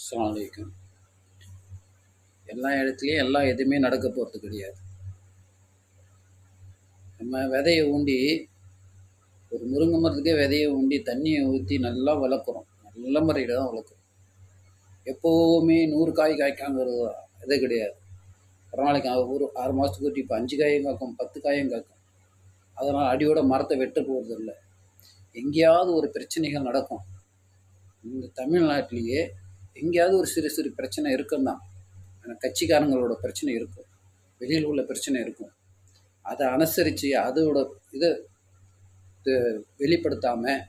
அஸ்ஸலாமு அலைக்கும். எல்லா இடத்துலையும் எதுவுமே நடக்க போகிறது கிடையாது. நம்ம விதையை ஊண்டி ஒரு முருங்கை மரத்துக்கே விதையை ஊண்டி தண்ணியை ஊற்றி நல்லா வளர்க்குறோம். நல்ல முறையில் தான் வளர்க்குறோம். எப்போவுமே 100 காய் காய்க்காங்கிறது இது கிடையாது. ஒரு நாளைக்கு ஒரு 6 மாதத்துக்கு ஊற்றி இப்போ 5 காயும் காக்கும், 10 காயும் காக்கும். அதனால் அடியோட மரத்தை வெட்ட போகிறது இல்லை. எங்கேயாவது ஒரு பிரச்சனைகள் நடக்கும். இந்த தமிழ்நாட்டிலேயே எங்கேயாவது ஒரு சிறு சிறு பிரச்சனை இருக்குன்னா கட்சிக்காரங்களோட பிரச்சனை இருக்கும், வெளியில் உள்ள பிரச்சனை இருக்கும். அதை அனுசரித்து அதோட இதை வெளிப்படுத்தாமல்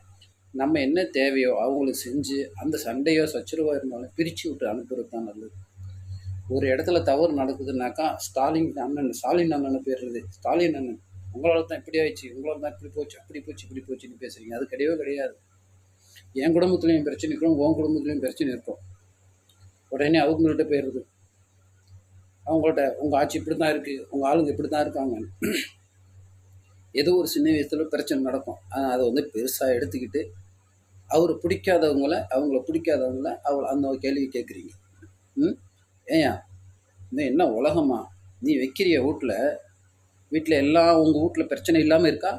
நம்ம என்ன தேவையோ அவங்களுக்கு செஞ்சு அந்த சண்டையோ சச்சரவோ இருந்தாலும் பிரித்து விட்டு அனுப்புறது தான் நல்லது. ஒரு இடத்துல தவறு நடக்குதுன்னாக்கா ஸ்டாலின் அண்ணன் பேருது, ஸ்டாலின் அண்ணன் உங்களால் தான் இப்படி ஆயிடுச்சு, உங்களால் தான் இப்படி போச்சு, இப்படி போச்சுன்னு பேசுகிறீங்க. அது கிடையவே கிடையாது. என் குடும்பத்துலேயும் பிரச்சனை இருக்கும், உன் குடும்பத்துலேயும் பிரச்சனை இருக்கும். உடனே அவங்கள்ட்ட போயிடுறது, அவங்கள்ட்ட உங்கள் ஆட்சி இப்படி தான் இருக்குது, உங்கள் ஆளுங்க இப்படி தான் இருக்காங்க. ஏதோ ஒரு சின்ன வயசுல பிரச்சனை நடக்கும். அதை பெருசாக எடுத்துக்கிட்டு அவங்கள பிடிக்காதவங்கள அந்த கேள்வி கேட்குறீங்க. ஏயா இன்னும் என்ன உலகமா? நீ வைக்கிறிய வீட்டில் எல்லாம் உங்கள் வீட்டில் பிரச்சனை இல்லாமல் இருக்கா?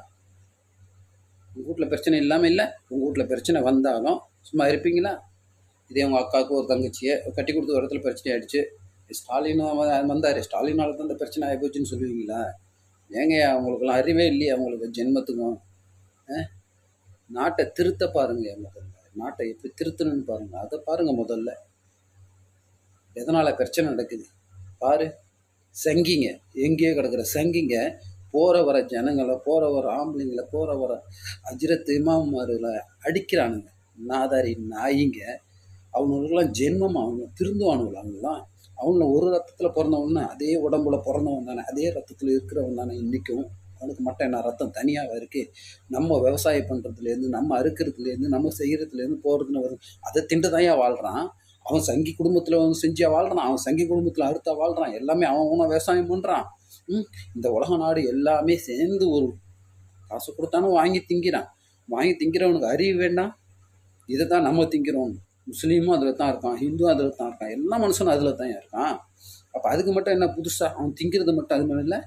உங்கள் வீட்டில் பிரச்சனை இல்லாமல் இல்லை. உங்கள் வீட்டில் பிரச்சனை வந்தாலும் சும்மா இருப்பீங்களா? இதே உங்கள் அக்காவுக்கு ஒரு தங்கச்சியை கட்டி கொடுத்த இடத்துல பிரச்சனை ஆகிடுச்சு, ஸ்டாலின் வந்தார், ஸ்டாலினால் தான் இந்த பிரச்சனை ஆகிப்போச்சுன்னு சொல்லுவீங்களா? ஏங்கய்யா அவங்களுக்கெல்லாம் அறிவே இல்லையே, அவங்களுக்கு ஜென்மத்துக்கும். நாட்டை திருத்த பாருங்க, முதல்ல நாட்டை எப்படி திருத்தணும்னு பாருங்க, அதை பாருங்க முதல்ல. எதனால் பிரச்சனை நடக்குது பாரு. சங்கிங்க எங்கேயோ கிடக்கிற சங்கிங்க போகிற வர ஜனங்களை, போகிற வர ஆம்பளைங்களை, போகிற வர அஜ்ரத் இமாமார்களை அடிக்கிறானுங்க. நாதாரி நாயிங்க. அவங்களுக்கெல்லாம் ஜென்மம், அவங்க திருந்துவானுங்களா? அவங்கள ஒரு ரத்தத்தில் பிறந்தவன்னா அதே உடம்புல பிறந்தவன் தானே, அதே ரத்தத்தில் இருக்கிறவன் தானே இன்றைக்கும். அவனுக்கு மட்டும் என்ன ரத்தம் தனியாக இருக்குது? நம்ம விவசாயம் பண்ணுறதுலேருந்து, நம்ம அறுக்கிறதுலேருந்து, நம்ம செய்கிறதுலேருந்து போகிறதுன்னு வரும். அதை திண்டு தான் வாழ்கிறான். அவன் சங்கி குடும்பத்தில் வந்து செஞ்சா வாழ்கிறான், அவன் சங்கி குடும்பத்தில் அறுத்தா வாழ்கிறான். எல்லாமே அவன் விவசாயம் பண்ணுறான். இந்த உலக நாடு எல்லாமே சேர்ந்து ஒரு காசு கொடுத்தாலும் வாங்கி திங்கிறான். வாங்கி திங்கிறவனுக்கு அறிவு வேண்டாம்? இதை தான் நம்ம திங்கிறோம். முஸ்லீமும் அதில் தான் இருக்கான், ஹிந்துவும் அதில் தான் இருக்கான், எல்லா மனுஷனும் அதில் தான் இருக்கான். அப்போ அதுக்கு மட்டும் என்ன புதுசாக? அவன் திங்கிறது மட்டும் அது மாதிரி இல்லை,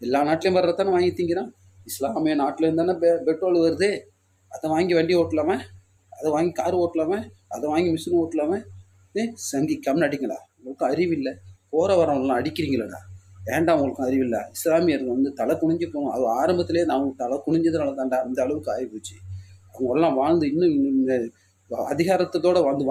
எல்லா நாட்டிலையும் வர்றதானே வாங்கி திங்கிறான். இஸ்லாமிய நாட்டிலேருந்து தானே பெட்ரோல் வருது. அதை வாங்கி வண்டி ஓட்டலாமே, அதை வாங்கி கார் ஓட்டலாமே, அதை வாங்கி மிஷின் ஓட்டலாமே. சங்கி கம்னு உங்களுக்கு அறிவில்லை. போகிற வரவங்களாம் அடிக்கிறீங்களா? வேண்டாம், உங்களுக்கு அறிவில்லை. இஸ்லாமியர்கள் தலை குனிஞ்சு போகணும். அது ஆரம்பத்திலே அவங்க தலை குனிஞ்சதுனால தாண்டா இந்த அளவுக்கு ஆகிப்போச்சு. அவங்கெல்லாம் வாழ்ந்து இன்னும் அதிகாரத்தோடு வாழ்ந்து